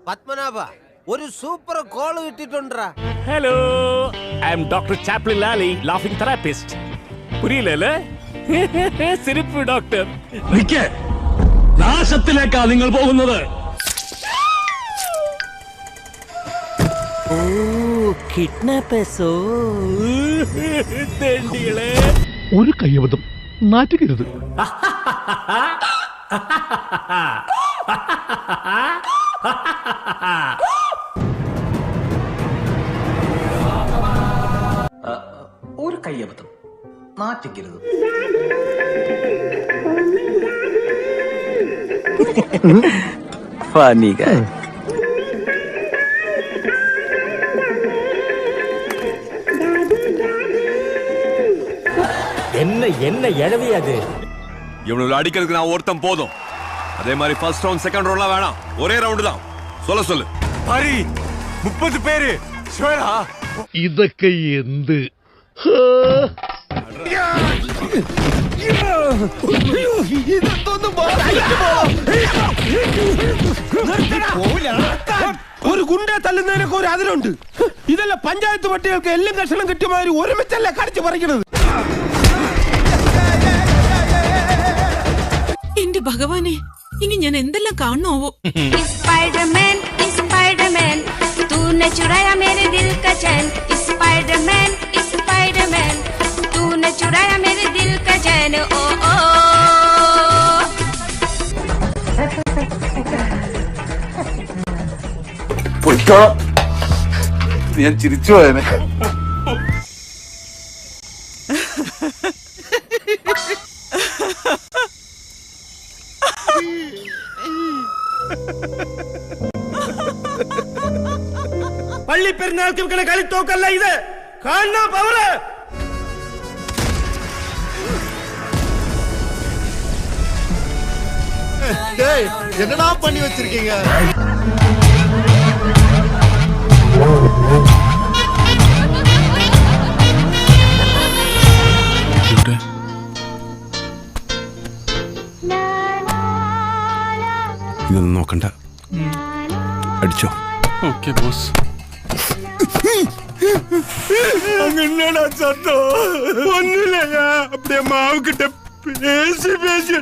പത്മനാഭ ഒരു super call കിട്ടിട്ടുണ്ടാ. Hello, I am doctor Chaplin Lali, laughing therapist. പുരിയില്ലല്ലേ? സിരിപ്പ് ഡോക്ടർ. നാശത്തിലേക്കാ നിങ്ങൾ പോകുന്നത്. കിഡ്നാപ്പേഴ്സോ? തെണ്ടികളെ. ഒരു കയ്യബദ്ധം നാറ്റുകരുത്. ഒരു കയ്യബദ്ധം നാറ്റിക്കരുത്. Funny guy. என்ன எழவியாது. இவனுக்கு அடிக்கிறதுக்கு நான் ஒருத்தன் போதும். அதே மாதிரி ஃபர்ஸ்ட் ரவுண்ட் செகண்ட் ரவுண்ட்லாம் வேணாம், ஒரே ரவுண்ட் தான். சொல்லு ஹரி 30 பேரு ஷோரா. ഇതൊക്കെ എന്ത്? ഒരു ഗുണ്ടെ തല്ലുന്നതിനൊക്കെ ഒരു അതിലുണ്ട്. ഇതെല്ലാം പഞ്ചായത്ത് പട്ടികൾക്ക് എല്ലാം കഷണം കിട്ടിയമാതിരി ഒരുമിച്ചല്ല കടിച്ചു പറിക്കണത്. എന്റെ ഭഗവാനെ, ഇനി ഞാൻ എന്തെല്ലാം കാണണോവോ. स्पाइडरमैन स्पाइडरमैन तूने चुराया मेरे दिल का चैन. स्पाइडरमैन स्पाइडरमैन तूने चुराया मेरे दिल का चैन. ओ ओ ഞാൻ ചിരിച്ചു പോയനെ. പള്ളി പെരുന്നാൾക്ക് വെക്കണ കളിത്തോക്കല്ല ഇത്. കാണാ പവറ്. என்னடா பண்ணி வச்சிருக்கீங்க? ഇതൊന്നും നോക്കണ്ട, അടിച്ചോ. Okay boss. അങ്ങനെയാ സത്തോ. ഒന്നുമില്ല, அப்படியே மாவு கிட்ட பேசி பேசி